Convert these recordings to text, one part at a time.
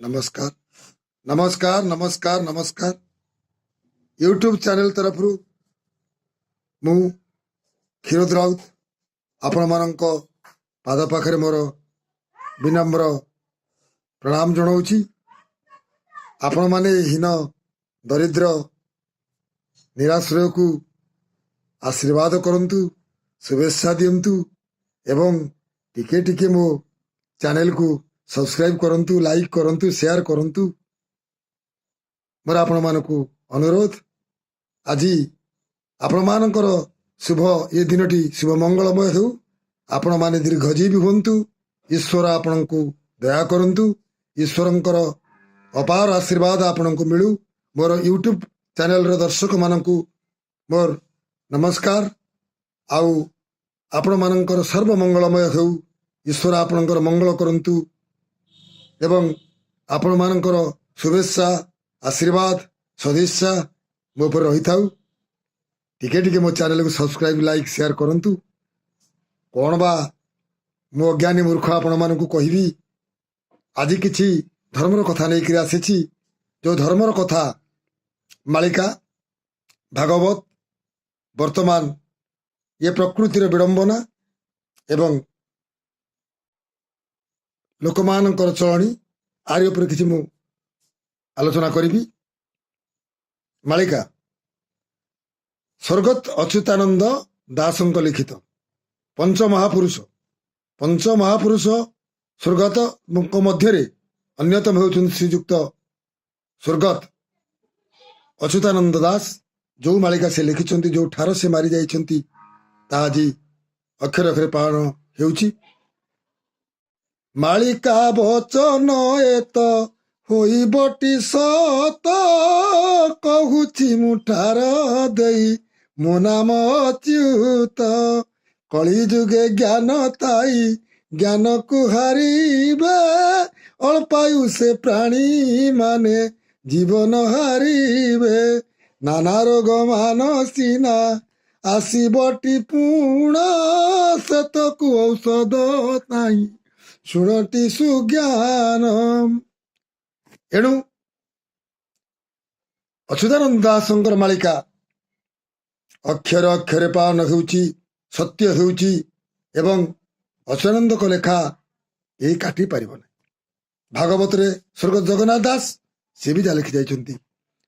नमस्कार नमस्कार नमस्कार नमस्कार यूट्यूब चैनल तरफ मु क्षीरोद राउत आपण मान पाद पाखे मोर विनम्र प्रणाम जनाऊँगी। आपण माने हीन दरिद्र निराश्रय को आशीर्वाद करंतु, शुभेच्छा दिंतु एवं टिके टिके मो चैनल को सब्सक्राइब करंतु, लाइक करंतु, शेयर करंतु। मोर आपण मानकु अनुरोध, आज आपण मानकर शुभ ये दिनटी शुभ मंगलमय हो। आपण माने दीर्घजीवी हुंतु, ईश्वर आपण को दया करंतु, ईश्वरंकर अपार आशीर्वाद आपण को मिलू। मोर यूट्यूब चैनल रो दर्शक मानकु मोर नमस्कार। आउ आपण मानकर सर्व मंगलमय हो, ईश्वर आपणकर मंगल करंतु एवं आपण मानकर शुभेच्छा आशीर्वाद सदिच्छा मो पर रही था। टिके टिके मो चैनल को सब्सक्राइब लाइक शेयर करंतु। कौन बा मो अज्ञानी मूर्ख आपण मानकु कहबी, आज किछि धर्मर कथा नहीं करी आसीछि। जो धर्मर कथा मालिका भागवत वर्तमान ये प्रकृतिर विडंबना एवं लोकमानंकर चलणी आरि उपर किछि मु आलोचना करिबी। मालिका स्वर्गत अच्युतानंद दासंक लिखित पंच महापुरुष स्वर्गत मध्य अन्यतम होउछन श्रीयुक्त स्वर्गत अच्युतानंद दास। जो मालिका से लिखिछंती, जो ठार से मारी जाइछंती, ता आज अक्षर अक्षर पालन हेउछि। मालिका बचन एत होइबटी सत, कहुछि मुठार देई मो नाम अच्युत। कली जुगे ज्ञान ताई ज्ञान को हारिबे, अल्पायु से प्राणी माने जीवन हारिबे। नाना रोग मानसीना आसीबटी पूर्ण, सेतकु औषध नाही शुणटी सुज्ञान। एणु अच्युतानंद दासंकर मालिका अक्षर अक्षर पालन होउछि, सत्य होउछि एवं अच्युतानंद को लेखा यही काटी पारिब ना। भागवत रे स्वर्गत जगन्नाथ दास से भी जा लिखि जाइछंती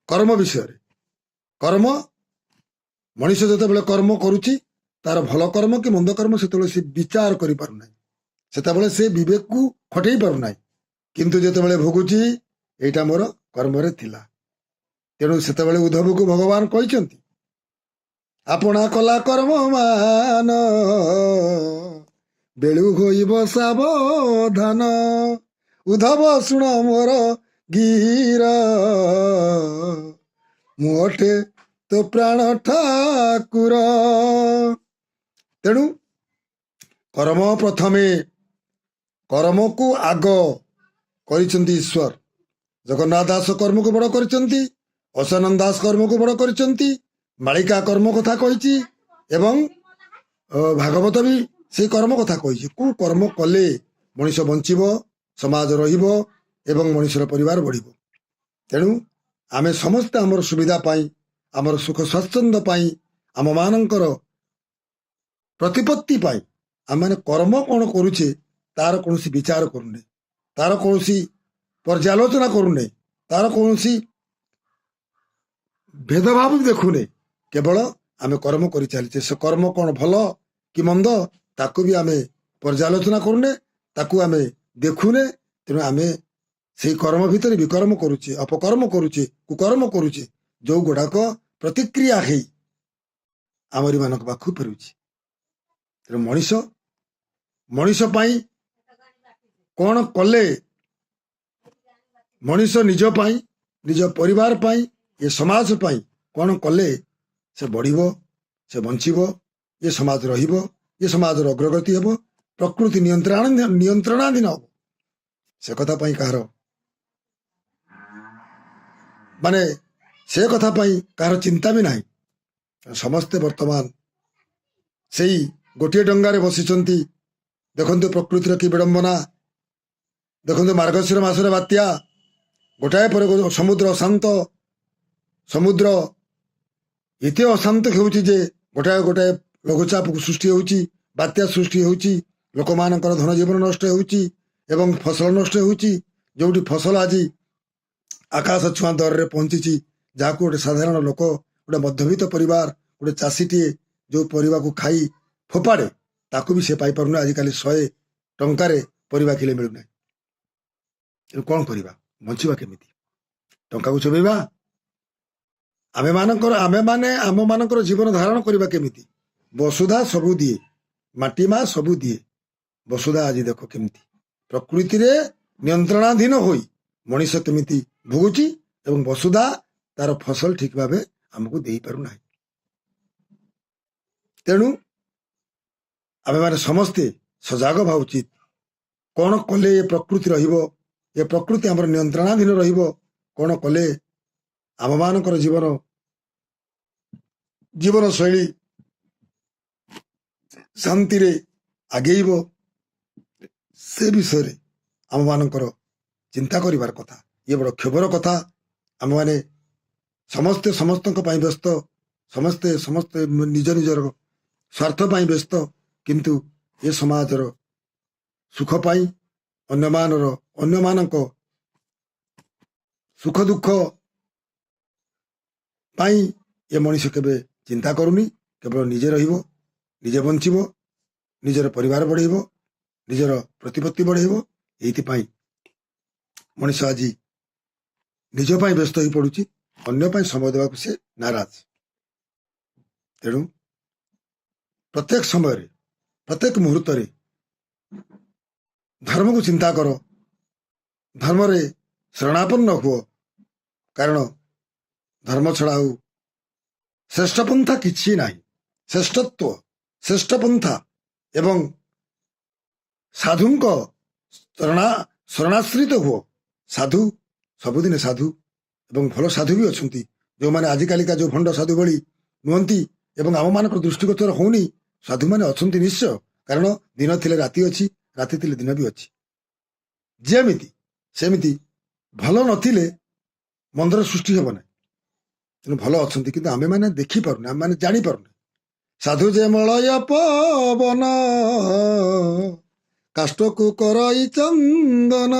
कर्म विषय। कर्म मनुष्य जेतेबेले कर्म करुछि, तार भल कर्म कि मंद कर्म सेतेबेले से विचार करि पारु नै, सेतेबेले से विवेक को खटै पारु नै। किंतु जेतेबेले भोगुछि एटा मोर कर्म रे थिला, तेणु सेतेबेले उद्धव को भगवान कहिसंती, आपणा कला कर्म मान बेलु होइब सावधान। उद्धव सुण मोर गीर, मुठे तो प्राण ठाकुर। तेणु कर्म प्रथमे, कर्म को आग करिसंती ईश्वर। जगन्नाथ दास कर्म को बड़ करिसंती, अच्युतानंद दास कर्म को बड़ करिसंती। मालिका कर्म कथा कहिछि एवं भागवत भी से कर्म कथा कहिछि। को कर्म कले मनुष्य बंचिबो, समाज रहिबो एवं मनुष्यर परिवार बढ़िबो। तेणु आमे समस्त हमर सुविधा पाई, हमर सुख स्वाच्छंद पाई, आम मानकर प्रतिपत्ति पाई आम माने कर्म कौन करुचे तार कौन विचार करूने, तार कौन पर्यालोचना करूने, तार कौन भेदभाव देखुने। केवल आमे कर्म करि चलीचे, से कर्म कौन भल कि मंद ताकू भी आमे पर्यालोचना करूने, ताकू आमे देखुने। तेणु आमे से कर्म भितर विकर्म करुचे, अपकर्म करुचे, कुकर्म करुचे, जो गुड़ाक प्रतिक्रिया है आमरी मानक पाखु फेरुछि। तेणु मनीष पाई कौन कले, मनीष निज पाई, निज परिवार पाई, ये समाज पाई कौन कले से बढ़िबो, से बंचिबो, ये समाज रहिबो, ये समाज अग्रगति हेबो, प्रकृति नियंत्रणाधीन हेबो। से कथा पाई कहार माने से कथा पाई कहार चिंता भी नाही। समस्ते वर्तमान से गोटे डंगारे बसिचंती। देखंतु प्रकृतिर की विडंबना, देखंतु मार्गशीर मासरे बात्या, ଗୋଟାଏ ପରେ ସମୁଦ୍ର ଅଶାନ୍ତ, ସମୁଦ୍ର ଏତେ ଅଶାନ୍ତ ହେଉଛି ଯେ ଗୋଟାଏ ଗୋଟାଏ ଲଘୁଚାପ ସୃଷ୍ଟି ହେଉଛି, ବାତ୍ୟା ସୃଷ୍ଟି ହେଉଛି, ଲୋକମାନଙ୍କର ଧନ ଜୀବନ ନଷ୍ଟ ହେଉଛି ଏବଂ ଫସଲ ନଷ୍ଟ ହେଉଛି। ଯୋଉଠି ଫସଲ ଆଜି ଆକାଶ ଛୁଆଁ ଦରରେ ପହଞ୍ଚିଛି, ଯାହାକୁ ଗୋଟେ ସାଧାରଣ ଲୋକ, ଗୋଟେ ମଧ୍ୟବିତ୍ତ ପରିବାର, ଗୋଟେ ଚାଷୀଟିଏ ଯୋଉ ପରିବାକୁ ଖାଇ ଫୋପାଡ଼େ, ତାକୁ ବି ସେ ପାଇପାରୁନି। ଆଜିକାଲି 100 ଟଙ୍କାରେ ପରିବା କିଲେ ମିଳୁନାହିଁ। କଣ କରିବା? ବଞ୍ଚିବା କେମିତି? ଟଙ୍କାକୁ ଚୋବେଇବା? ଆମେମାନେ ଆମମାନଙ୍କର ଜୀବନ ଧାରଣ କରିବା କେମିତି? ବସୁଧା ସବୁ ଦିଏ, ମାଟି ମା ସବୁ ଦିଏ। ବସୁଧା ଆଜି ଦେଖ କେମିତି ପ୍ରକୃତିରେ ନିୟନ୍ତ୍ରଣାଧୀନ ହୋଇ ମଣିଷ କେମିତି ଭୋଗୁଛି ଏବଂ ବସୁଧା ତାର ଫସଲ ଠିକ ଭାବେ ଆମକୁ ଦେଇପାରୁନାହିଁ। ତେଣୁ ଆମେମାନେ ସମସ୍ତେ ସଜାଗ ହେବା ଉଚିତ। କଣ କଲେ ଏ ପ୍ରକୃତି ରହିବ, ଏ ପ୍ରକୃତି ଆମର ନିୟନ୍ତ୍ରଣାଧୀନ ରହିବ? କଣ କଲେ ଆମମାନଙ୍କର ଜୀବନଶୈଳୀ ଶାନ୍ତିରେ ଆଗେଇବ, ସେ ବିଷୟରେ ଆମମାନଙ୍କର ଚିନ୍ତା କରିବାର କଥା। ଇଏ ବଡ଼ କ୍ଷୋଭର କଥା। ଆମେମାନେ ସମସ୍ତେ ସମସ୍ତଙ୍କ ପାଇଁ ବ୍ୟସ୍ତ, ସମସ୍ତେ ନିଜ ନିଜର ସ୍ୱାର୍ଥ ପାଇଁ ବ୍ୟସ୍ତ, କିନ୍ତୁ ଏ ସମାଜର ସୁଖ ପାଇଁ, ଅନ୍ୟମାନଙ୍କ ସୁଖ ଦୁଃଖ ପାଇଁ ଏ ମଣିଷ କେବେ ଚିନ୍ତା କରୁନି। କେବଳ ନିଜେ ରହିବ, ନିଜେ ବଞ୍ଚିବ, ନିଜର ପରିବାର ବଢ଼େଇବ, ନିଜର ପ୍ରତିପତ୍ତି ବଢ଼େଇବ। ଏଇଥିପାଇଁ ମଣିଷ ଆଜି ନିଜ ପାଇଁ ବ୍ୟସ୍ତ ହୋଇ ପଡୁଛି, ଅନ୍ୟ ପାଇଁ ସମୟ ଦେବାକୁ ସେ ନାରାଜ। ତେଣୁ ପ୍ରତ୍ୟେକ ସମୟରେ, ପ୍ରତ୍ୟେକ ମୁହୂର୍ତ୍ତରେ ଧର୍ମକୁ ଚିନ୍ତା କର, ଧର୍ମରେ ଶରଣାପନ୍ନ ହୁଅ। କାରଣ ଧର୍ମ ଛଡ଼ା ଆଉ ଶ୍ରେଷ୍ଠ ପନ୍ଥା କିଛି ନାହିଁ। ଶ୍ରେଷ୍ଠ ପନ୍ଥା ଏବଂ ସାଧୁଙ୍କ ଶରଣାଶ୍ରିତ ହୁଅ। ସାଧୁ ସବୁଦିନେ ସାଧୁ, ଏବଂ ଭଲ ସାଧୁ ବି ଅଛନ୍ତି, ଯେଉଁମାନେ ଆଜିକାଲିକା ଯୋଉ ଭଣ୍ଡ ସାଧୁ ଭଳି ନୁହନ୍ତି ଏବଂ ଆମମାନଙ୍କର ଦୃଷ୍ଟିଗୋଚର ହଉନି। ସାଧୁମାନେ ଅଛନ୍ତି ନିଶ୍ଚୟ, କାରଣ ଦିନ ଥିଲେ ରାତି ଅଛି, ରାତି ଥିଲେ ଦିନ ବି ଅଛି। ଯେମିତି ସେମିତି ଭଲ ନଥିଲେ ମନ୍ଦର ସୃଷ୍ଟି ହେବ ନାହିଁ। ତେଣୁ ଭଲ ଅଛନ୍ତି, କିନ୍ତୁ ଆମେମାନେ ଦେଖିପାରୁନି, ଆମେମାନେ ଜାଣିପାରୁନି। ସାଧୁ ଯେ ମଳୟ ପବନ, କାଷ୍ଟକୁ କରଇ ଚନ୍ଦନ।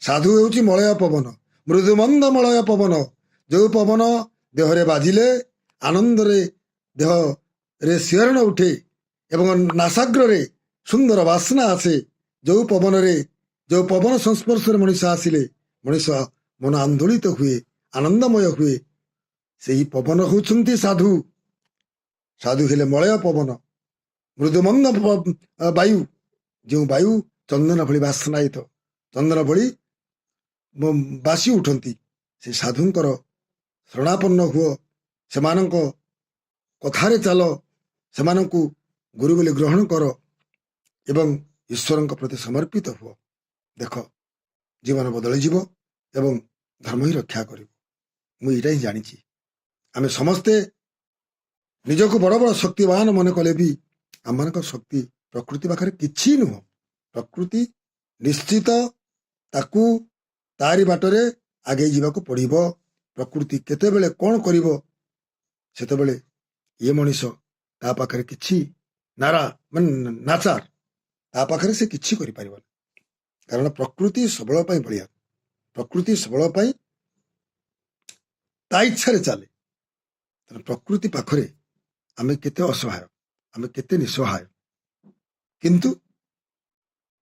ସାଧୁ ହେଉଛି ମଳୟ ପବନ, ମୃଦୁମନ୍ଦ ମଳୟ ପବନ। ଯୋଉ ପବନ ଦେହରେ ବାଜିଲେ ଆନନ୍ଦରେ ଦେହରେ ଶିହରଣ ଉଠେ ଏବଂ ନାସାଗ୍ରରେ ସୁନ୍ଦର ବାସ୍ନା ଆସେ। ଯୋଉ ପବନ ସଂସ୍ପର୍ଶରେ ମଣିଷ ଆସିଲେ ମଣିଷ ମନ ଆନ୍ଦୋଳିତ ହୁଏ, ଆନନ୍ଦମୟ ହୁଏ। ସେହି ପବନ ହେଉଛନ୍ତି ସାଧୁ। ସାଧୁ ହେଲେ ମଳୟ ପବନ, ମୃଦୁମନ୍ଦ ବାୟୁ। ଯେଉଁ ବାୟୁ ଚନ୍ଦନ ଭଳି ବାସ୍ନାୟିତ, ଚନ୍ଦନ ଭଳି ବାସି ଉଠନ୍ତି। ସେ ସାଧୁଙ୍କର ଶରଣାପନ୍ନ ହୁଅ, ସେମାନଙ୍କ କଥାରେ ଚାଲ, ସେମାନଙ୍କୁ ଗୁରୁ ବୋଲି ଗ୍ରହଣ କର ଏବଂ ଈଶ୍ୱରଙ୍କ ପ୍ରତି ସମର୍ପିତ ହୁଅ। ଦେଖ, ଜୀବନ ବଦଳିଯିବ ଏବଂ ଧର୍ମ ହିଁ ରକ୍ଷା କରିବ। ମୁଁ ଏଇଟା ହିଁ ଜାଣିଛି। ଆମେ ସମସ୍ତେ ନିଜକୁ ବଡ଼ ବଡ଼ ଶକ୍ତିବାନ ମନେ କଲେ ବି ଆମମାନଙ୍କ ଶକ୍ତି ପ୍ରକୃତି ପାଖରେ କିଛି ନୁହଁ। ପ୍ରକୃତି ନିଶ୍ଚିତ, ତାକୁ ତାରି ବାଟରେ ଆଗେଇ ଯିବାକୁ ପଡ଼ିବ। ପ୍ରକୃତି କେତେବେଳେ କଣ କରିବ, ସେତେବେଳେ ଇଏ ମଣିଷ ତା ପାଖରେ କିଛି ନାଚାର, ତା ପାଖରେ ସେ କିଛି କରିପାରିବନି। କାରଣ ପ୍ରକୃତି ସବୁବେଳ ପାଇଁ ବଳିଆ, ପ୍ରକୃତି ସବୁବେଳ ପାଇଁ ତା ଇଚ୍ଛାରେ ଚାଲେ। ତେଣୁ ପ୍ରକୃତି ପାଖରେ ଆମେ କେତେ ଅସହାୟ, ଆମେ କେତେ ନିଃସହାୟ। କିନ୍ତୁ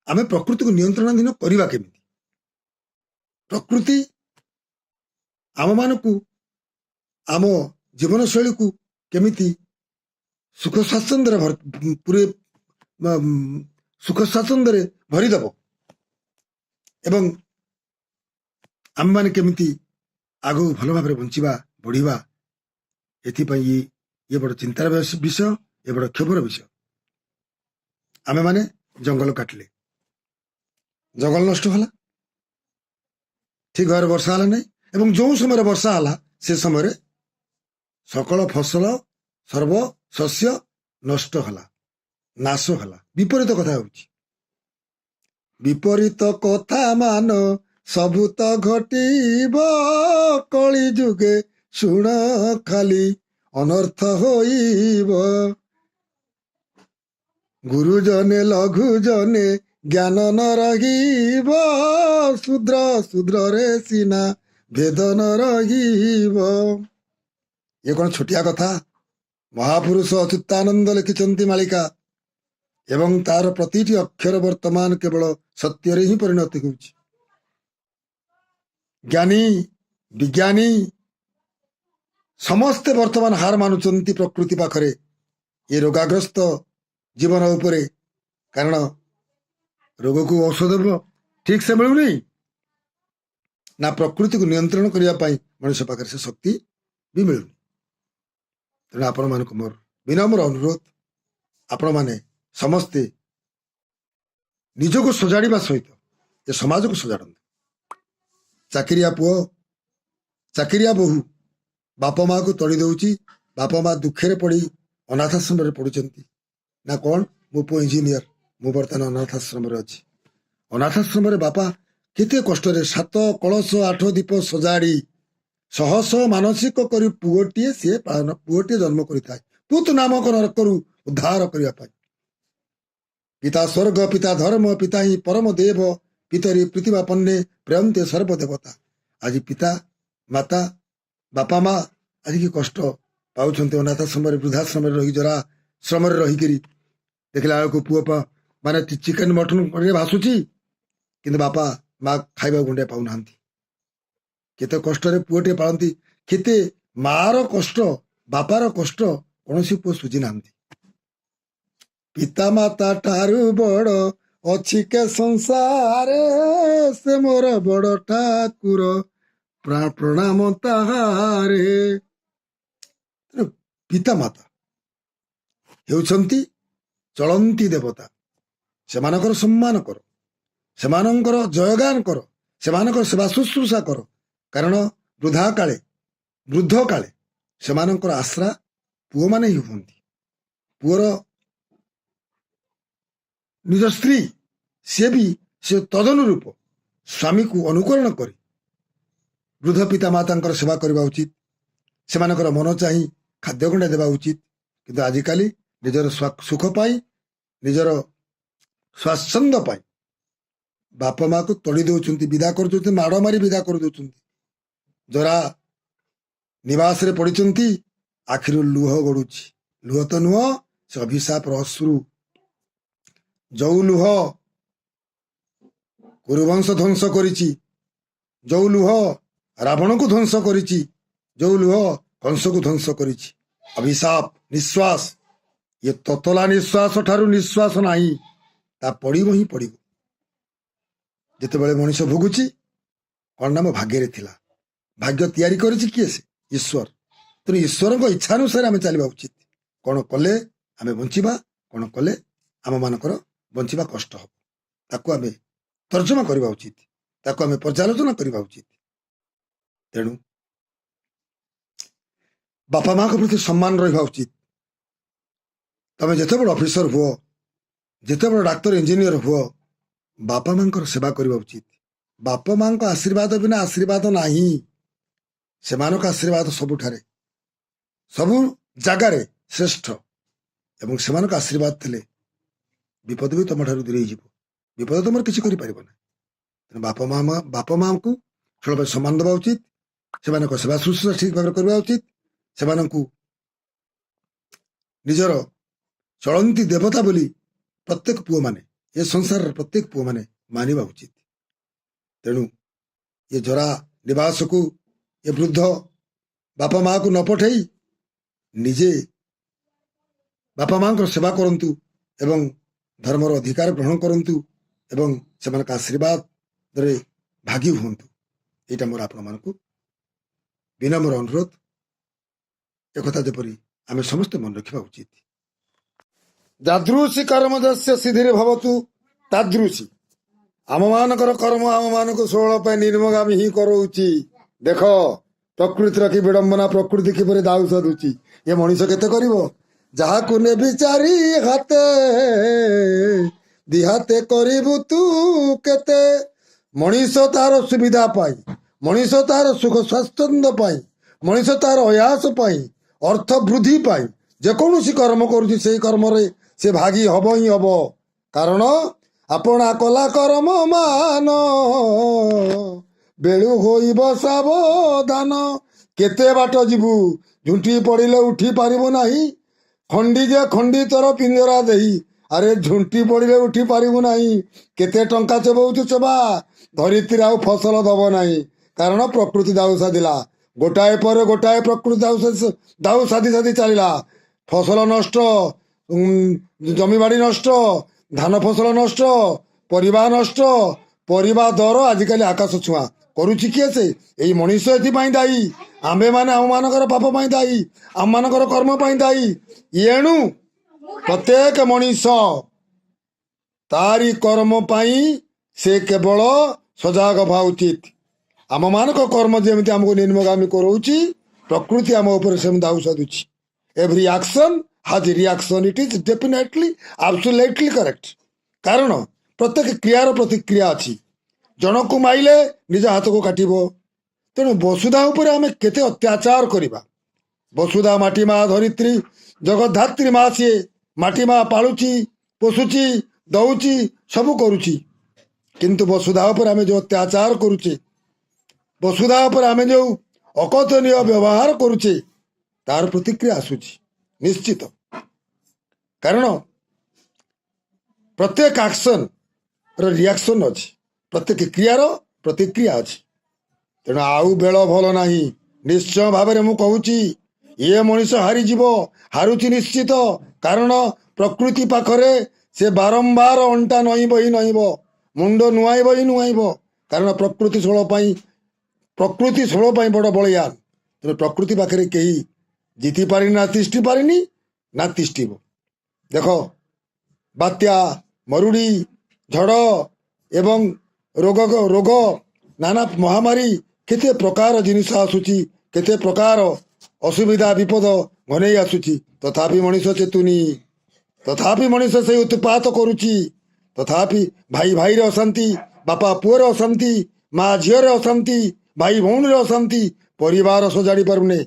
ଆମେ ପ୍ରକୃତିକୁ ନିୟନ୍ତ୍ରଣାଧୀନ କରିବା କେମିତି? ପ୍ରକୃତି ଆମମାନଙ୍କୁ, ଆମ ଜୀବନଶୈଳୀକୁ କେମିତି ସୁଖ ସ୍ୱାଚ୍ଛନ୍ଦ୍ୟରେ ଭରିଦେବ ଏବଂ ଆମେମାନେ କେମିତି ଆଗକୁ ଭଲ ଭାବରେ ବଞ୍ଚିବା, ବଢିବା। ଏଥିପାଇଁ ଇଏ ବଡ଼ ଚିନ୍ତାର ବିଷୟ, ଏ ବଡ଼ କ୍ଷୋଭର ବିଷୟ। ଆମେମାନେ ଜଙ୍ଗଲ କାଟିଲେ, ଜଙ୍ଗଲ ନଷ୍ଟ ହେଲା, ଠିକ ଭାବରେ ବର୍ଷା ହେଲା ନାହିଁ ଏବଂ ଯେଉଁ ସମୟରେ ବର୍ଷା ହେଲା ସେ ସମୟରେ ସକଳ ଫସଲ ସର୍ବ ଶସ୍ୟ ନଷ୍ଟ ହେଲା, ନାଶ ହେଲା। ବିପରୀତ କଥା ହେଉଛି। ବିପରୀତ କଥା ମାନ ସବୁ ତ ଘଟିବ କଳି ଯୁଗେ ଶୁଣ ଖାଲି ଅନର୍ଥ ହୋଇବ। ଗୁରୁଜନେ ଲଘୁଜନେ ଜ୍ଞାନ ନ ରହିବ ଶୂଦ୍ର ଶୂଦ୍ରରେ ସିନା ଭେଦ ନ ରହିବ। ଏ କଣ ଛୋଟିଆ କଥା? ମହାପୁରୁଷ ଅଚ୍ୟୁତାନନ୍ଦ ଲେଖିଛନ୍ତି ମାଳିକା ଏବଂ ତାର ପ୍ରତିଟି ଅକ୍ଷର ବର୍ତ୍ତମାନ କେବଳ ସତ୍ୟରେ ହିଁ ପରିଣତ ହେଉଛି। ଜ୍ଞାନୀ ବିଜ୍ଞାନୀ ସମସ୍ତେ ବର୍ତ୍ତମାନ ହାର ମାନୁଛନ୍ତି ପ୍ରକୃତି ପାଖରେ ଏ ରୋଗାଗ୍ରସ୍ତ ଜୀବନ ଉପରେ, କାରଣ ରୋଗକୁ ଔଷଧ ଠିକ ସେ ମିଳୁନି, ନା ପ୍ରକୃତିକୁ ନିୟନ୍ତ୍ରଣ କରିବା ପାଇଁ ମଣିଷ ପାଖରେ ସେ ଶକ୍ତି ବି ମିଳୁନି। ତେଣୁ ଆପଣମାନଙ୍କୁ ମୋର ବିନମ୍ର ଅନୁରୋଧ, ଆପଣମାନେ ସମସ୍ତେ ନିଜକୁ ସଜାଡ଼ିବା ସହିତ ଏ ସମାଜକୁ ସଜାଡ଼ନ୍ତୁ। ଚାକିରିଆ ପୁଅ ଚାକିରିଆ ବୋହୂ ବାପା ମାଆକୁ ତଡ଼ି ଦେଉଛି, ବାପା ମା ଦୁଃଖରେ ପଡ଼ି ଅନାଥାଶ୍ରମରେ ପଡ଼ୁଛନ୍ତି। ନା କଣ, ମୋ ପୁଅ ଇଞ୍ଜିନିୟର, ମୁଁ ବର୍ତ୍ତମାନ ଅନାଥାଶ୍ରମରେ ଅଛି। ଅନାଥାଶ୍ରମରେ ବାପା କେତେ କଷ୍ଟରେ 7 କଳସ 8 ଦୀପ ସଜାଡ଼ି ଶହ ଶହ ମାନସିକ କରି ପୁଅଟିଏ ଜନ୍ମ କରିଥାଏ, ପୁତ ନାମକ ନରକରୁ ଉଦ୍ଧାର କରିବା ପାଇଁ। ପିତା ସ୍ୱର୍ଗ ପିତା ଧର୍ମ ପିତା ହିଁ ପରମ ଦେବ, ପିତରି ପ୍ରୀତିବାପନ୍ନେ ପ୍ରେୟନ୍ତେ ସର୍ବଦେବତା। ଆଜି ପିତା ମାତା ବାପା ମା ଆଜି କି କଷ୍ଟ ପାଉଛନ୍ତି ଅନାଥାଶ୍ରମରେ, ବୃଦ୍ଧାଶ୍ରମରେ ରହି, ଜରା ଶ୍ରମରେ ରହିକିରି। ଦେଖିଲା ବେଳକୁ ପୁଅ ମାନେ ଚିକେନ ମଟନ ଭାସୁଛି, କିନ୍ତୁ ବାପା ମା ଖାଇବା ଗୁଣ୍ଡେ ପାଉନାହାନ୍ତି। କେତେ କଷ୍ଟରେ ପୁଅଟିଏ ପାଳନ୍ତି, କେତେ ମାର କଷ୍ଟ ବାପାର କଷ୍ଟ କୌଣସି ପୁଅ ସୁଝି ନାହାନ୍ତି। ପିତା ମାତା ଠାରୁ ବଡ ଅଛି କେ ସଂସାରେ, ସେ ମୋର ବଡ ଠାକୁର ପ୍ରଣାମ ତାହାରେ। ପିତା ମାତା ହେଉଛନ୍ତି ଚଳନ୍ତି ଦେବତା, ସେମାନଙ୍କର ସମ୍ମାନ କର, ସେମାନଙ୍କର ଜୟଗାନ କର, ସେମାନଙ୍କର ସେବା ଶୁଶ୍ରୂଷା କର, କାରଣ ବୃଦ୍ଧ କାଳେ ସେମାନଙ୍କର ଆଶ୍ରା ପୁଅମାନେ ହିଁ ହୁଅନ୍ତି। ପୁଅର ନିଜ ସ୍ତ୍ରୀ ସେ ତଦନୁରୂପ ସ୍ୱାମୀକୁ ଅନୁକରଣ କରି ବୃଦ୍ଧ ପିତା ମାତାଙ୍କର ସେବା କରିବା ଉଚିତ, ସେମାନଙ୍କର ମନ ଚାହିଁ ଖାଦ୍ୟ ଗଣ୍ଡା ଦେବା ଉଚିତ। କିନ୍ତୁ ଆଜିକାଲି ନିଜର ସୁଖ ପାଇଁ, ନିଜର ସ୍ୱାଚ୍ଛନ୍ଦ୍ୟ ପାଇଁ ବାପା ମାକୁ ତଡ଼ି ଦେଉଛନ୍ତି, ବିଦା କରିଦେଉଛନ୍ତି, ମାଡ଼ ମାରି ବିଦା କରିଦେଉଛନ୍ତି। ଜରା ନିବାସରେ ପଡ଼ିଛନ୍ତି, ଆଖିରୁ ଲୁହ ଗଡୁଛି। ଲୁହ ତ ନୁହଁ, ସେ ଅଭିଶାପର ଅଶ୍ରୁ। ଯୋଉ ଲୁହ କୁରୁବଂଶ ଧ୍ୱଂସ କରିଛି, ଯୋଉ ଲୁହ ରାବଣକୁ ଧ୍ୱଂସ କରିଛି, ଯୋଉ ଲୁହ କଂସକୁ ଧ୍ୱଂସ କରିଛି, ଅଭିଶାପ ନିଶ୍ୱାସ। ଏ ତତଲା ନିଶ୍ୱାସ ଠାରୁ ନିଶ୍ୱାସ ନାହିଁ, ତା ପଡ଼ିବ ହିଁ ପଡ଼ିବ। ଯେତେବେଳେ ମଣିଷ ଭୋଗୁଛି, କଣ ନା ମୋ ଭାଗ୍ୟରେ ଥିଲା। ଭାଗ୍ୟ ତିଆରି କରିଛି କିଏ? ସେ ଈଶ୍ୱର। ତେଣୁ ଈଶ୍ୱରଙ୍କ ଇଚ୍ଛା ଅନୁସାରେ ଆମେ ଚାଲିବା ଉଚିତ। କଣ କଲେ ଆମେ ବଞ୍ଚିବା, କଣ କଲେ ଆମମାନଙ୍କର ବଞ୍ଚିବା କଷ୍ଟ ହବ, ତାକୁ ଆମେ ତର୍ଜମା କରିବା ଉଚିତ, ତାକୁ ଆମେ ପର୍ଯ୍ୟାଲୋଚନା କରିବା ଉଚିତ। ତେଣୁ ବାପା ମାଙ୍କ ପ୍ରତି ସମ୍ମାନ ରହିବା ଉଚିତ। ତମେ ଯେତେ ବଡ଼ ଅଫିସର ହୁଅ, ଯେତେ ବଡ଼ ଡାକ୍ତର ଇଞ୍ଜିନିୟର ହୁଅ, ବାପା ମାଙ୍କର ସେବା କରିବା ଉଚିତ। ବାପା ମାଙ୍କ ଆଶୀର୍ବାଦ ବିନା ଆଶୀର୍ବାଦ ନାହିଁ। ସେମାନଙ୍କ ଆଶୀର୍ବାଦ ସବୁଠାରେ, ସବୁ ଜାଗାରେ ଶ୍ରେଷ୍ଠ, ଏବଂ ସେମାନଙ୍କ ଆଶୀର୍ବାଦ ଥିଲେ ବିପଦ ବି ତମଠାରୁ ଦୂରେଇ ଯିବ, ବିପଦ ତମର କିଛି କରିପାରିବ ନାହିଁ। ତେଣୁ ବାପା ମାଙ୍କୁ ସବୁବେଳେ ସମ୍ମାନ ଦେବା ଉଚିତ, ସେମାନଙ୍କ ସେବା ଶୁଶ୍ରୂଷା ଠିକ ଭାବରେ କରିବା ଉଚିତ, ସେମାନଙ୍କୁ ନିଜର ଚଳନ୍ତି ଦେବତା ବୋଲି ପ୍ରତ୍ୟେକ ପୁଅମାନେ, ଏ ସଂସାରର ପ୍ରତ୍ୟେକ ପୁଅମାନେ ମାନିବା ଉଚିତ। ତେଣୁ ଏ ଜରା ନିବାସକୁ ଏ ବୃଦ୍ଧ ବାପା ମାକୁ ନ ପଠେଇ ନିଜେ ବାପା ମାଙ୍କର ସେବା କରନ୍ତୁ ଏବଂ ଧର୍ମର ଅଧିକାର ଗ୍ରହଣ କରନ୍ତୁ ଏବଂ ସେମାନଙ୍କ ଆଶୀର୍ବାଦରେ ଭାଗି ହୁଅନ୍ତୁ। ଏଇଟା ମୋର ଆପଣମାନଙ୍କୁ ବିନମ୍ର ଅନୁରୋଧ। ଏକଥା ଯେପରି ଆମେ ସମସ୍ତେ ମନେ ରଖିବା ଉଚିତ। ଯାଦୃଶୀ କର୍ମ ଯସ୍ୟ ସିଦ୍ଧିରେ ଭବତୁ ତାଦୃଶୀ। ଆମମାନଙ୍କର କର୍ମ ଆମମାନଙ୍କୁ ଷୋଳ ପାଇଁ ନିର୍ମଗାମୀ ହିଁ କରଉଛି। ଦେଖ ପ୍ରକୃତିର କି ବିଡ଼ମ୍ବନା, ପ୍ରକୃତି କିପରି ଦାଉ ସାଧୁଛି। ଏ ମଣିଷ କେତେ କରିବ? ଯାହାକୁ ନେବି ଚାରି ହାତେ, ଦି ହାତେ କରିବୁ ତୁ କେତେ। ମଣିଷ ତାର ସୁବିଧା ପାଇଁ, ମଣିଷ ତାର ସୁଖ ସ୍ୱାଚ୍ଛନ୍ଦ୍ୟ ପାଇଁ, ମଣିଷ ତାର ଅୟାସ ପାଇଁ, ଅର୍ଥ ବୃଦ୍ଧି ପାଇଁ ଯେକୌଣସି କର୍ମ କରୁଛି ସେଇ କର୍ମରେ ସେ ଭାଗୀ ହବ ହିଁ ହବ। କାରଣ ଆପଣା କଲା କର୍ମ ମାନ ବେଳୁ ହୋଇବ ସାବଧାନ। କେତେ ବାଟ ଯିବୁ, ଝୁଣ୍ଟି ପଡ଼ିଲେ ଉଠି ପାରିବୁ ନାହିଁ। ଖଣ୍ଡି ଯେ ଖଣ୍ଡି ତୋର ପିଞ୍ଜରା ଦେଇ, ଆରେ ଝୁଣ୍ଟି ପଡ଼ିଲେ ଉଠି ପାରିବୁ ନାହିଁ। କେତେ ଟଙ୍କା ଚୋବଉଛୁ ଚୋବା, ଧରିତ୍ରୀ ଆଉ ଫସଲ ଦବ ନାହିଁ। କାରଣ ପ୍ରକୃତି ଦାଉ ସାଧିଲା, ଗୋଟାଏ ପରେ ଗୋଟାଏ ପ୍ରକୃତି ଦାଉ ସାଧି ସାଧି ଚାଲିଲା। ଫସଲ ନଷ୍ଟ, ଜମିବାଡ଼ି ନଷ୍ଟ, ଧାନ ଫସଲ ନଷ୍ଟ, ପରିବା ନଷ୍ଟ, ପରିବା ଦର ଆଜିକାଲି ଆକାଶ ଛୁଆଁ। କରୁଛି କିଏ ସେ? ଏଇ ମଣିଷ ଏଥିପାଇଁ ଦାୟୀ। ଆମ୍ଭେମାନେ ଆମମାନଙ୍କର ପାପ ପାଇଁ ଦାୟୀ, ଆମମାନଙ୍କର କର୍ମ ପାଇଁ ଦାୟୀ। ଏଣୁ ପ୍ରତ୍ୟେକ ମଣିଷ ତାରି କର୍ମ ପାଇଁ ସେ କେବଳ ସଜାଗ ହେବା ଉଚିତ। ଆମମାନଙ୍କ କର୍ମ ଯେମିତି ଆମକୁ ନିମ୍ନଗାମୀ କରଉଛି, ପ୍ରକୃତି ଆମ ଉପରେ ସେମିତି ଦାଉ ସାଧୁଛି। Every action has reaction, it is definitely absolutely correct. କାରଣ ପ୍ରତ୍ୟେକ କ୍ରିୟାର ପ୍ରତିକ୍ରିୟା ଅଛି। ଜଣକୁ ମାଇଲେ ନିଜ ହାତକୁ କାଟିବ। ତେଣୁ ବସୁଧା ଉପରେ ଆମେ କେତେ ଅତ୍ୟାଚାର କରିବା। ବସୁଧା ମାଟି ମା ଧରିତ୍ରୀ ଜଗଦ୍ଧାତ୍ରୀ ମା, ସିଏ ମାଟି ମା ପାଳୁଛି, ପୋଷୁଛି, ଦଉଛି, ସବୁ କରୁଛି। କିନ୍ତୁ ବସୁଧା ଉପରେ ଆମେ ଯେଉଁ ଅତ୍ୟାଚାର କରୁଛେ, ବସୁଧା ଉପରେ ଆମେ ଯେଉଁ ଅକଥନୀୟ ବ୍ୟବହାର କରୁଛେ, ତାର ପ୍ରତିକ୍ରିୟା ଆସୁଛି ନିଶ୍ଚିତ। କାରଣ ପ୍ରତ୍ୟେକ ଆକ୍ସନର ରିଆକ୍ସନ୍ ଅଛି, ପ୍ରତ୍ୟେକ କ୍ରିୟାର ପ୍ରତିକ୍ରିୟା ଅଛି। ତେଣୁ ଆଉ ବେଳ ଭଲ ନାହିଁ। ନିଶ୍ଚୟ ଭାବରେ ମୁଁ କହୁଛି, ଇଏ ମଣିଷ ହାରିଯିବ, ହାରୁଛି ନିଶ୍ଚିତ। କାରଣ ପ୍ରକୃତି ପାଖରେ ସେ ବାରମ୍ବାର ଅଣ୍ଟା ନଇଁବ ହିଁ ନଇଁବ, ମୁଣ୍ଡ ନୁଆଁଇବ ହିଁ ନୁଆଁଇବ। କାରଣ ପ୍ରକୃତି ଷୋଳ ପାଇଁ ବଡ଼ ବଳିୟାନ। ତେଣୁ ପ୍ରକୃତି ପାଖରେ କେହି ଜିତି ପାରିନି, ନା ତିଷ୍ଠି ପାରିନି, ନା ତିଷ୍ଠିବ। ଦେଖ, ବାତ୍ୟା, ମରୁଡ଼ି, ଝଡ଼ ଏବଂ ରୋଗ, ନାନା ମହାମାରୀ, କେତେ ପ୍ରକାର ଜିନିଷ ଆସୁଛି, କେତେ ପ୍ରକାର ଅସୁବିଧା ବିପଦ ଘନେଇ ଆସୁଛି। ତଥାପି ମଣିଷ ଚେତୁନି, ତଥାପି ମଣିଷ ସେଇ ଉତ୍ପାତ କରୁଛି। ତଥାପି ଭାଇ ଭାଇରେ ଅଶାନ୍ତି, ବାପା ପୁଅରେ ଅଶାନ୍ତି, ମା ଝିଅରେ ଅଶାନ୍ତି, ଭାଇ ଭଉଣୀରେ ଅଶାନ୍ତି, ପରିବାର ସଜାଡ଼ି ପାରୁନେ।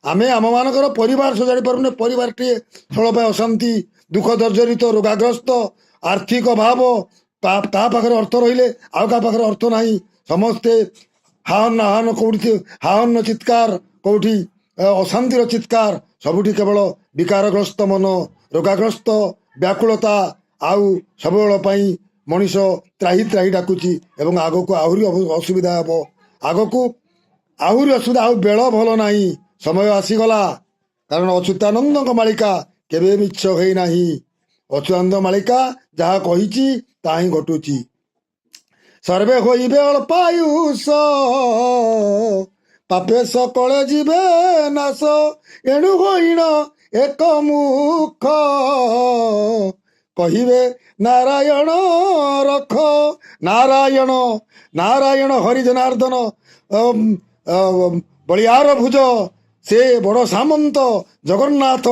ଆମେ ଆମମାନଙ୍କର ପରିବାର ସଜାଡ଼ି ପାରୁନେ। ପରିବାରଟିଏ ଷୋଳ ପାଇଁ ଅଶାନ୍ତି, ଦୁଃଖ ଜର୍ଜରିତ, ରୋଗାଗ୍ରସ୍ତ, ଆର୍ଥିକ ଭାବ, କାହା ପାଖରେ ଅର୍ଥ ରହିଲେ ଆଉ କାହା ପାଖରେ ଅର୍ଥ ନାହିଁ। ସମସ୍ତେ ହାହନ କୋଉଠି ହାହନ ଚିତ୍କାର, କୋଉଠି ଅଶାନ୍ତିର ଚିତ୍କାର, ସବୁଠି କେବଳ ବିକାରଗ୍ରସ୍ତ ମନ, ରୋଗାଗ୍ରସ୍ତ, ବ୍ୟାକୁଳତା। ଆଉ ସବୁବେଳ ପାଇଁ ମଣିଷ ତ୍ରାହି ତ୍ରାହି ଡାକୁଛି। ଏବଂ ଆଗକୁ ଆହୁରି ଅସୁବିଧା ହେବ, ଆଗକୁ ଆହୁରି ଅସୁବିଧା। ଆଉ ବେଳ ଭଲ ନାହିଁ, ସମୟ ଆସିଗଲା। କାରଣ ଅଚ୍ୟୁତାନନ୍ଦଙ୍କ ମାଳିକା କେବେ ମିଛ ହୋଇନାହିଁ। ଅଚ୍ୟୁତାନନ୍ଦ ମାଳିକା ଯାହା କହିଛି ତାହା ହିଁ ଘଟୁଛି। ସର୍ବେ ହୋଇବେ ଅଳ୍ପାୟୁଷ, ପାପେ ସକଳେ ଯିବେ ନାଶ। ଏଣୁ ହଇଣ ଏକ ମୁଖ, କହିବେ ନାରାୟଣ ରଖ। ନାରାୟଣ, ନାରାୟଣ ହରି ଜନାର୍ଦ୍ଦନ ବଳିୟାର ଭୁଜ, ସେ ବଡ଼ ସାମନ୍ତ ଜଗନ୍ନାଥ।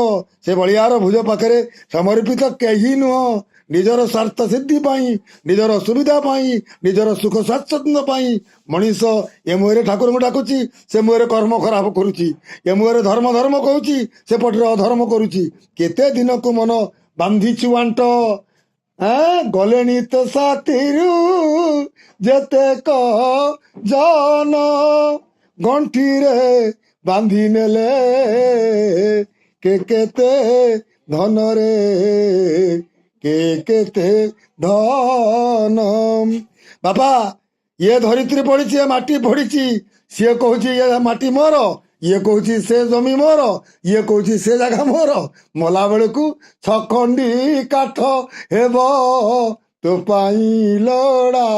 ସେ ବଳିୟାର ଭୁଜ ପାଖରେ ସମର୍ପିତ କେହି ନୁହଁ। ନିଜର ସ୍ୱାର୍ଥ ସିଦ୍ଧି ପାଇଁ, ନିଜର ସୁବିଧା ପାଇଁ, ନିଜର ସୁଖ ସ୍ୱାଚ୍ଛନ୍ଦ୍ୟ ପାଇଁ ମଣିଷ ଏ ମୁହଁରେ ଠାକୁରଙ୍କୁ ଡାକୁଛି, ସେ ମୁହଁରେ କର୍ମ ଖରାପ କରୁଛି। ଏ ମୁହଁରେ ଧର୍ମ ଧର୍ମ କହୁଛି, ସେପଟରେ ଅଧର୍ମ କରୁଛି। କେତେ ଦିନକୁ ମନ ବାନ୍ଧିଛୁ ଆଣ୍ଟ, ଗଲେଣି ତ ସାଥିରୁ ଯେତେକ ଜନ। ଗଣ୍ଠିରେ ବାନ୍ଧି ନେଲେ କେତେ ଧନରେ, କେତେ ଧନ। ବାପା, ଇଏ ଧରିତ୍ରୀ ପଡ଼ିଛି, ଏ ମାଟି ପଡ଼ିଛି। ସିଏ କହୁଛି ଏ ମାଟି ମୋର, ଇଏ କହୁଛି ସେ ଜମି ମୋର, ଇଏ କହୁଛି ସେ ଜାଗା ମୋର। ମଲା ବେଳକୁ ଛଖଣ୍ଡି କାଠ ହେବ ତୋ ପାଇଁ ଲୋଡ଼ା।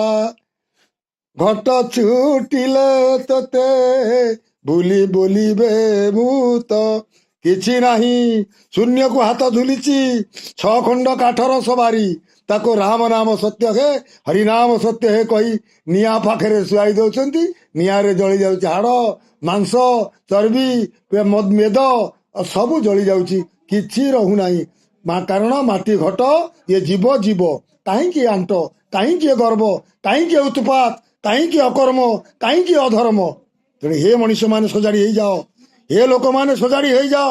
ଘଟ ଛୁଟିଲେ ତୋତେ ବୁଲି ବୁଲିବେ ଭୂତ। କିଛି ନାହିଁ, ଶୂନ୍ୟକୁ ହାତ ଝୁଲିଛି। 6 ଖଣ୍ଡ କାଠର ସବାରି, ତାକୁ ରାମ ନାମ ସତ୍ୟ ହେ, ହରିନାମ ସତ୍ୟ ହେ କହି ନିଆଁ ପାଖରେ ଶୁଆଇ ଦେଉଛନ୍ତି। ନିଆଁରେ ଜଳି ଯାଉଛି ହାଡ଼, ମାଂସ, ଚର୍ବି, ମେଦ ସବୁ ଜଳି ଯାଉଛି, କିଛି ରହୁନାହିଁ। କାରଣ ମାଟି ଘଟ, ଇଏ ଯିବ ଯିବ। କାହିଁକି ଆଣ୍ଟ, କାହିଁକି ଗର୍ବ, କାହିଁକି ଉତ୍ପାତ, କାହିଁକି ଅକର୍ମ, କାହିଁକି ଅଧର୍ମ? ତେଣୁ ହେ ମଣିଷ ମାନେ ସଜାଡ଼ି ହେଇଯାଅ, ହେ ଲୋକମାନେ ସଜାଡ଼ି ହେଇଯାଅ,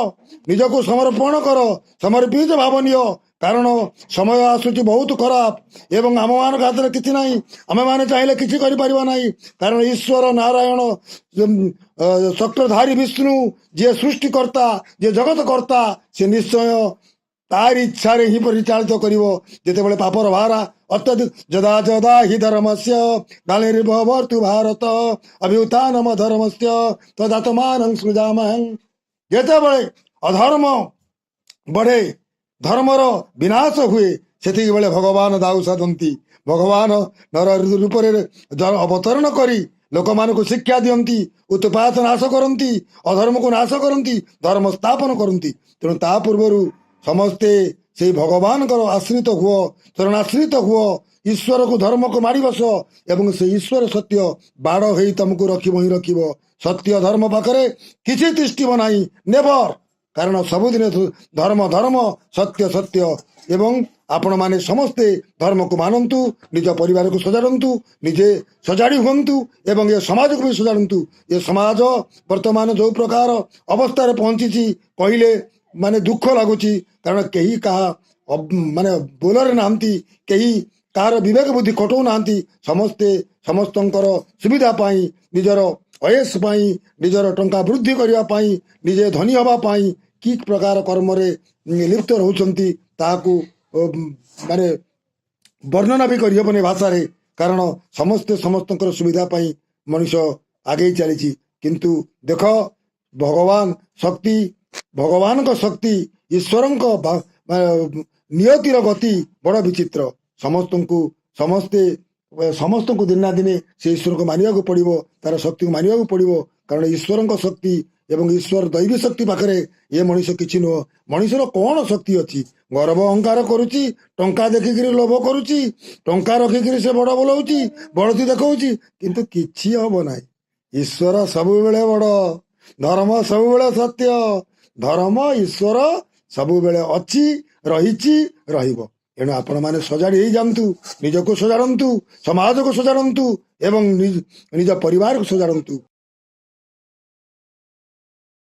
ନିଜକୁ ସମର୍ପଣ କର, ସମର୍ପିତ ଭାବ ନିଅ। କାରଣ ସମୟ ଆସୁଛି ବହୁତ ଖରାପ ଏବଂ ଆମମାନଙ୍କ ହାତରେ କିଛି ନାହିଁ। ଆମେମାନେ ଚାହିଁଲେ କିଛି କରିପାରିବା ନାହିଁ। କାରଣ ଈଶ୍ୱର ନାରାୟଣ ଚକ୍ରଧାରୀ ବିଷ୍ଣୁ ଯିଏ ସୃଷ୍ଟିକର୍ତ୍ତା, ଯିଏ ଜଗତ କର୍ତ୍ତା, ସେ ନିଶ୍ଚୟ ତାରି ଇଚ୍ଛାରେ ହିଁ ପରିଚାଳିତ କରିବ। ଯେତେବେଳେ ପାପର ଭାର ଅତ୍ୟଧିକ ଯଦା ଯଦା ହି ଧର୍ମସ୍ୟ ଗ୍ଲାନିର୍ଭବତୁ ଭାରତ ଅଭ୍ୟୁତ୍ଥାନମ ଧର୍ମସ୍ୟ ତଦାତ୍ମାନଂ ସୃଜାମହଂ। ଯେତେବେଳେ ଅଧର୍ମ ବଢେ, ଧର୍ମର ବିନାଶ ହୁଏ, ସେତିକି ବେଳେ ଭଗବାନ ଦାଉ ସାଧନ୍ତି। ଭଗବାନ ନର ରୂପରେ ଅବତରଣ କରି ଲୋକମାନଙ୍କୁ ଶିକ୍ଷା ଦିଅନ୍ତି, ଉତ୍ପାତ ନାଶ କରନ୍ତି, ଅଧର୍ମକୁ ନାଶ କରନ୍ତି, ଧର୍ମ ସ୍ଥାପନ କରନ୍ତି। ତେଣୁ ତା ପୂର୍ବରୁ ସମସ୍ତେ ସେଇ ଭଗବାନଙ୍କର ଆଶ୍ରିତ ହୁଅ, ଚରଣାଶ୍ରିତ ହୁଅ, ଈଶ୍ୱରକୁ ଧର୍ମକୁ ମାଡ଼ି ବସ ଏବଂ ସେ ଈଶ୍ୱର ସତ୍ୟ ବାଡ଼ ହେଇ ତମକୁ ରଖିବ ହିଁ ରଖିବ। ସତ୍ୟ ଧର୍ମ ପାଖରେ କିଛି ତିଷ୍ଠିବ ନାହିଁ, ନେଭର। କାରଣ ସବୁଦିନେ ଧର୍ମ ଧର୍ମ, ସତ୍ୟ ସତ୍ୟ। ଏବଂ ଆପଣମାନେ ସମସ୍ତେ ଧର୍ମକୁ ମାନନ୍ତୁ, ନିଜ ପରିବାରକୁ ସଜାଡ଼ନ୍ତୁ, ନିଜେ ସଜାଡ଼ି ହୁଅନ୍ତୁ ଏବଂ ଏ ସମାଜକୁ ବି ସଜାଡ଼ନ୍ତୁ। ଏ ସମାଜ ବର୍ତ୍ତମାନ ଯେଉଁ ପ୍ରକାର ଅବସ୍ଥାରେ ପହଞ୍ଚିଛି କହିଲେ ମାନେ ଦୁଃଖ ଲାଗୁଛି। କାରଣ କେହି କାହା ମାନେ ବୋଲରେ ନାହାନ୍ତି, କେହି କାହାର ବିବେକ ବୁଦ୍ଧି ଖଟଉ ନାହାନ୍ତି। ସମସ୍ତେ ସମସ୍ତଙ୍କର ସୁବିଧା ପାଇଁ, ନିଜର ଅୟସ ପାଇଁ, ନିଜର ଟଙ୍କା ବୃଦ୍ଧି କରିବା ପାଇଁ, ନିଜେ ଧନୀ ହେବା ପାଇଁ କି ପ୍ରକାର କର୍ମରେ ଲିପ୍ତ ରହୁଛନ୍ତି ତାହାକୁ ମାନେ ବର୍ଣ୍ଣନା ବି କରିହେବନି ଭାଷାରେ। କାରଣ ସମସ୍ତେ ସମସ୍ତଙ୍କର ସୁବିଧା ପାଇଁ ମଣିଷ ଆଗେଇ ଚାଲିଛି। କିନ୍ତୁ ଦେଖ, ଭଗବାନ ଶକ୍ତି, ଭଗବାନଙ୍କ ଶକ୍ତି, ଈଶ୍ୱରଙ୍କ ନିୟତିର ଗତି ବଡ଼ ବିଚିତ୍ର। ସମସ୍ତଙ୍କୁ ଦିନେ ନା ଦିନେ ସେ ଈଶ୍ୱରକୁ ମାନିବାକୁ ପଡ଼ିବ, ତାର ଶକ୍ତିକୁ ମାନିବାକୁ ପଡ଼ିବ। କାରଣ ଈଶ୍ୱରଙ୍କ ଶକ୍ତି ଏବଂ ଈଶ୍ୱର ଦୈବୀ ଶକ୍ତି ପାଖରେ ଏ ମଣିଷ କିଛି ନୁହଁ। ମଣିଷର କ'ଣ ଶକ୍ତି ଅଛି? ଗର୍ବ ଅହଙ୍କାର କରୁଛି, ଟଙ୍କା ଦେଖିକିରି ଲୋଭ କରୁଛି, ଟଙ୍କା ରଖିକିରି ସେ ବଡ଼ ବୋଲଉଛି, ବଳତି ଦେଖଉଛି, କିନ୍ତୁ କିଛି ହବ ନାହିଁ। ଈଶ୍ୱର ସବୁବେଳେ ବଡ଼, ଧର୍ମ ସବୁବେଳେ ସତ୍ୟ, ଧର୍ମ ଈଶ୍ୱର ସବୁବେଳେ ଅଛି, ରହିଛି, ରହିବ। ଏଣୁ ଆପଣମାନେ ସଜାଡ଼ି ହେଇଯାଆନ୍ତୁ, ନିଜକୁ ସଜାଡ଼ନ୍ତୁ, ସମାଜକୁ ସଜାଡ଼ନ୍ତୁ ଏବଂ ନିଜ ପରିବାରକୁ ସଜାଡ଼ନ୍ତୁ।